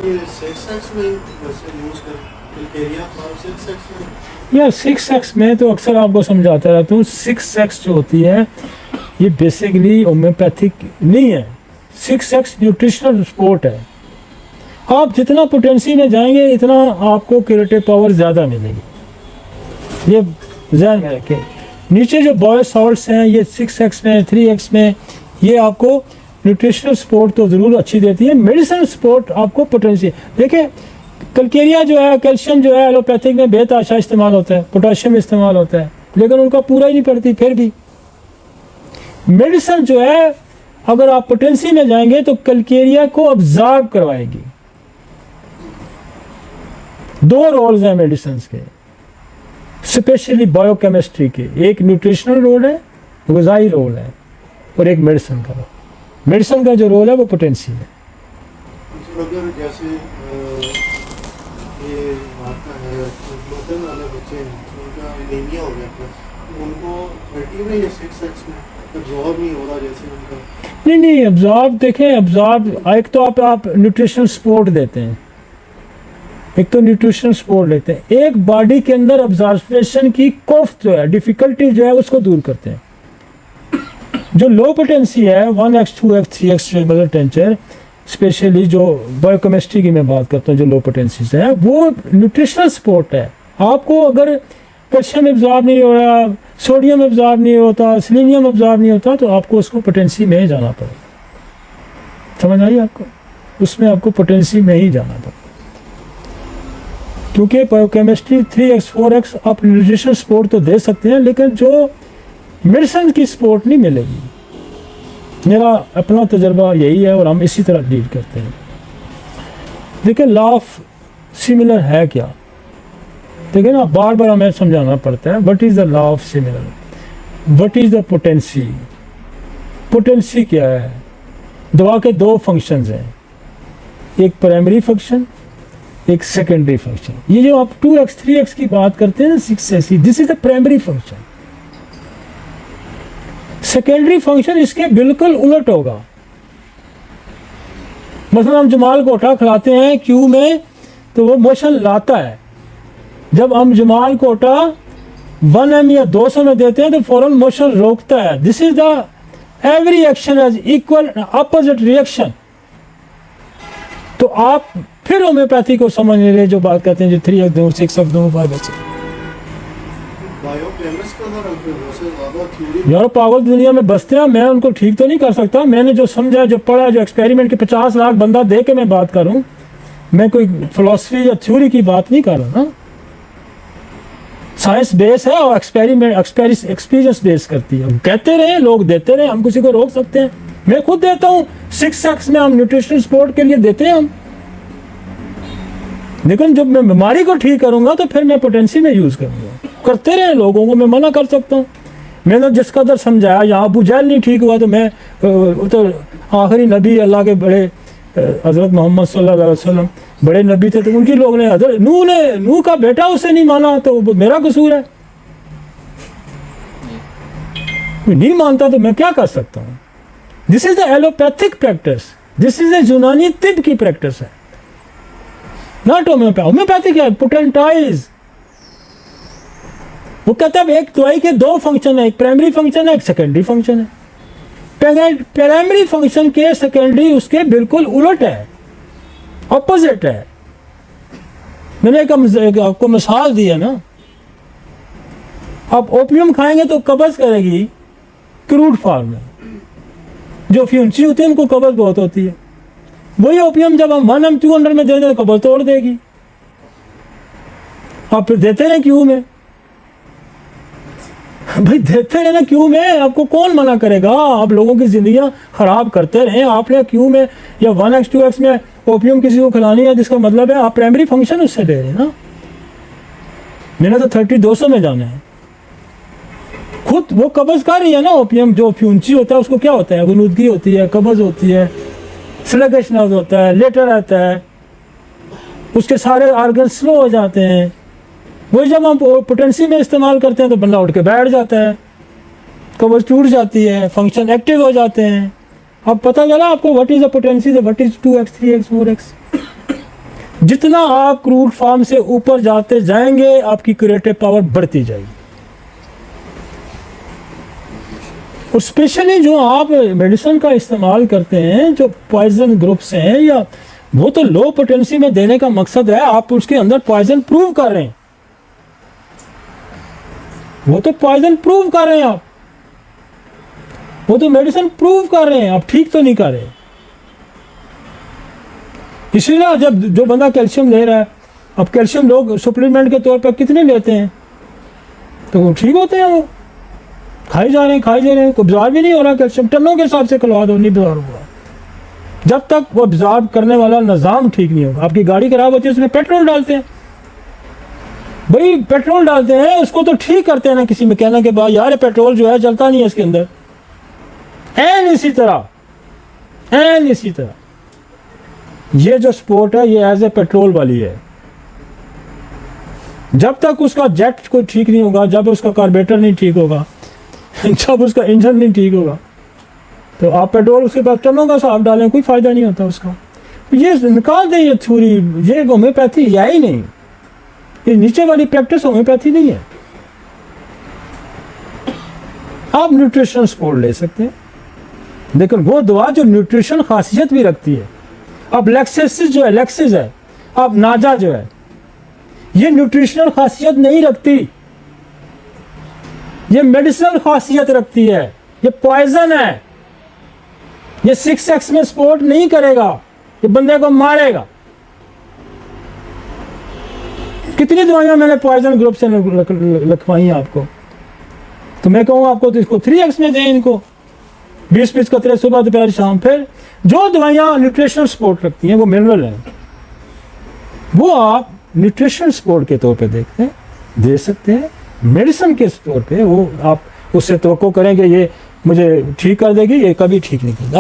ये 6x में वैसे यूज कर क्राइटेरिया और 6x में यार 6x में तो अक्सर आपको समझाता रहता हूँ, 6x जो होती है ये बेसिकली होम्योपैथिक नहीं है। 6x न्यूट्रिशनल सपोर्ट है। आप जितना पोटेंसी में जाएंगे इतना आपको क्यूरेटिव पावर ज़्यादा मिलेगी, ये ध्यान में रखें। नीचे जो बॉयल सॉल्ट्स हैं ये 6x में 3x में ये आपको न्यूट्रिशनल सपोर्ट तो ज़रूर अच्छी देती है। मेडिसिन सपोर्ट आपको पोटेंसी देखिए, कलकेरिया जो है, कैल्शियम जो है एलोपैथिक में बेतहाशा इस्तेमाल होता है, पोटाशियम इस्तेमाल होता है, लेकिन उनका पूरा ही नहीं पड़ती। फिर भी मेडिसिन जो है अगर आप पोटेंसी में जाएंगे तो कलकेरिया को ऑब्जॉर्ब करवाएगी। दो रोल्स हैं मेडिसिन के, स्पेशली बायोकेमिस्ट्री के, एक न्यूट्रिशनल रोल है, ग़िज़ाई रोल है, और एक मेडिसिन का रोल। मेडिसिन का जो रोल है वो पोटेंसी है। अगर जैसे ये आता है ग्लूटेन वाले बच्चे हैं, उनका एनीमिया हो गया तो उनको 30 में या 6x में एब्जॉर्ब नहीं हो रहा जैसे उनका। नहीं एब्जॉर्ब देखें, एब्जॉर्ब एक तो आप न्यूट्रिशनल सपोर्ट देते हैं, एक तो न्यूट्रिशनल सपोर्ट लेते हैं, एक बॉडी के अंदर ऑब्जॉर्वेशन की कोफ्त जो है, डिफिकल्टी जो है उसको दूर करते हैं। जो लो पोटेंसी है 1x 2x 3x mother tincture, specially जो बायोकेमिस्ट्री की मैं बात करता हूँ, जो लो पोटेंसी है वो न्यूट्रिशनल सपोर्ट है। आपको अगर कैल्शियम एब्जॉर्ब नहीं हो रहा, सोडियम एब्जॉर्ब नहीं होता, सेलेनियम एब्जॉर्ब नहीं होता, तो आपको उसको पोटेंसी में ही जाना पड़ेगा। समझ आई आपको? उसमें आपको पोटेंसी में ही जाना पड़ेगा, क्योंकि बायोकेमिस्ट्री 3x 4x आप न्यूट्रिशनल सपोर्ट तो दे सकते हैं, लेकिन जो मेडिसिन की सपोर्ट नहीं मिलेगी। मेरा अपना तजर्बा यही है और हम इसी तरह डील करते हैं। देखिए लॉ ऑफ सिमिलर है क्या, देखिए ना, बार बार हमें समझाना पड़ता है। What is the law of similar, what is the potency. Potency क्या है? दवा के दो फंक्शंस हैं, एक प्राइमरी फंक्शन, एक सेकेंडरी फंक्शन। ये जो आप 2x 3x की बात करते हैं ना, 6x, this is the primary function. Secondary function इसके बिल्कुल उलट होगा। मतलब हम जमाल कोटा खिलाते हैं क्यू में तो वो मोशन लाता है। जब हम जमाल कोटा 1m या 200 में देते हैं तो फौरन मोशन रोकता है। This is the every action has equal opposite reaction. तो आप फिर होम्योपैथी को समझ ले रहे, जो बात करते हैं जो 3x दूं 6x दूं 5x। यार पागल दुनिया में बसते हैं, मैं उनको ठीक तो नहीं कर सकता। मैंने जो समझा, जो पढ़ा, जो एक्सपेरिमेंट के 50 लाख बंदा दे के मैं बात करूं, मैं कोई फिलॉसफी या थ्योरी की बात नहीं कर रहा ना। साइंस बेस है और एक्सपेरिमेंट एक्सपीरियंस बेस करती है। कहते रहे, लोग देते रहे, हम किसी को रोक सकते हैं? मैं खुद देता हूँ 6x में, हम न्यूट्रिशनल सपोर्ट के लिए देते हैं हम। लेकिन जब मैं बीमारी को ठीक करूंगा तो फिर मैं पोटेंसी में यूज करूंगा। करते रहे, लोगों को मैं मना कर सकता हूँ। मैंने जिस कदर समझाया, यहाँ अबू जहल नहीं ठीक हुआ तो मैं तो आखिरी नबी अल्लाह के बड़े हज़रत मोहम्मद सल्लल्लाहु अलैहि वसल्लम बड़े नबी थे, तो उनकी लोग ने नूह का बेटा उसे नहीं माना तो मेरा कसूर है। नहीं मानता तो मैं क्या कर सकता हूँ? This is the allopathic practice, this is the यूनानी तिब की प्रैक्टिस है, नॉट होम्योपैथी। होम्योपैथी क्या है? पोटेंटाइज। वो कहता है एक दवाई के दो फंक्शन है, एक प्राइमरी फंक्शन है, एक सेकेंडरी फंक्शन है। प्राइमरी फंक्शन के सेकेंडरी उसके बिल्कुल उलट है, ऑपोजिट है। मैंने एक आपको मिसाल दी है ना, आप ओपियम खाएंगे तो कब्ज करेगी क्रूड फॉर्म में, जो फ्यूंसी होती है उनको कब्ज बहुत होती है। वही ओपियम जब हम 1m 200 में दे दें तो कब्ज तोड़ देगी। आप फिर देते रहे क्यों में, भाई देते रहे ना क्यों में, आपको कौन मना करेगा? आप लोगों की जिंदगियां खराब करते रहे। आपने क्यों में या 1x 2x में ओपियम किसी को खिलानी है, जिसका मतलब है आप प्राइमरी फंक्शन उससे ले रहे हैं ना। मैंने तो 30-200 में जाना है। खुद वो कब्ज कर रही है ना ओपियम, जो फ्यूंसी होता है उसको क्या होता है? गुनूदगी होती है, कब्ज होती है, स्लगिशनेस होता है, लेटर रहता है, उसके सारे ऑर्गन स्लो हो जाते हैं। वही जब हम पोटेंसी में इस्तेमाल करते हैं तो बंदा उठ के बैठ जाता है, कब्ज टूट जाती है, फंक्शन एक्टिव हो जाते हैं। अब पता चला आपको what is the potency, what is 2x 3x 4x। जितना आप क्रूड फार्म से ऊपर जाते जाएंगे आपकी क्रिएटिव पावर बढ़ती जाएगी। और स्पेशली जो आप मेडिसिन का इस्तेमाल करते हैं, जो पॉइजन ग्रुप्स हैं, या वो तो लो पोटेंसी में देने का मकसद है, आप उसके अंदर पॉइजन प्रूव कर रहे हैं, वो तो पॉइजन प्रूव कर रहे हैं आप, वो तो मेडिसिन प्रूव कर रहे हैं, आप ठीक तो नहीं कर रहे। इसीलिए जब जो बंदा कैल्शियम ले रहा है, अब कैल्शियम लोग सप्लीमेंट के तौर पर कितने लेते हैं, तो वो ठीक होते हैं, वो खाए जा रहे हैं, अब्जॉर्ब भी नहीं हो रहा कैल्शियम, टनों के हिसाब से खिलवा दो, नहीं अब्जॉर्ब हुआ। जब तक वो अब्जॉर्ब करने वाला निज़ाम ठीक नहीं होगा। आपकी गाड़ी खराब होती है, उसमें पेट्रोल डालते हैं, भाई पेट्रोल डालते हैं, उसको तो ठीक करते हैं ना किसी में कहने के बाद, यार पेट्रोल जो है चलता नहीं है इसके अंदर। एन इसी तरह ये जो स्पोर्ट है ये एज ए पेट्रोल वाली है। जब तक उसका जेट कोई ठीक नहीं होगा, जब उसका कार्बोरेटर नहीं ठीक होगा, जब उसका इंजन नहीं ठीक होगा, तो आप पेट्रोल उसके पास टनों का हिसाब डालें, कोई फायदा नहीं होता उसका। ये निकाल दें ये थ्योरी, ये होम्योपैथी है ही नहीं, ये नीचे वाली प्रैक्टिस होम्योपैथी नहीं है। आप न्यूट्रिशन सपोर्ट ले सकते हैं, लेकिन वो दवा जो न्यूट्रिशन खासियत भी रखती है। अब लेक्सिस जो है, लेक्सिस है, अब नाजा जो है, ये न्यूट्रिशनल खासियत नहीं रखती, ये मेडिसिनल खासियत रखती है, ये पॉइजन है, ये 6x में सपोर्ट नहीं करेगा, ये बंदे को मारेगा। कितनी दवाइयां मैंने पॉइजन ग्रुप से लिखवाई हैं आपको, तो मैं कहूँगा आपको तो इसको 3x में दें, इनको 20-20 कतरे सुबह दोपहर शाम। फिर जो दवाइयाँ न्यूट्रिशनल सपोर्ट रखती हैं वो मिनरल हैं, वो आप न्यूट्रिशनल सपोर्ट के तौर पे दे सकते हैं। मेडिसिन के तौर पे वो आप उससे तवक्को करें कि ये मुझे ठीक कर देगी, ये कभी ठीक नहीं करेगा।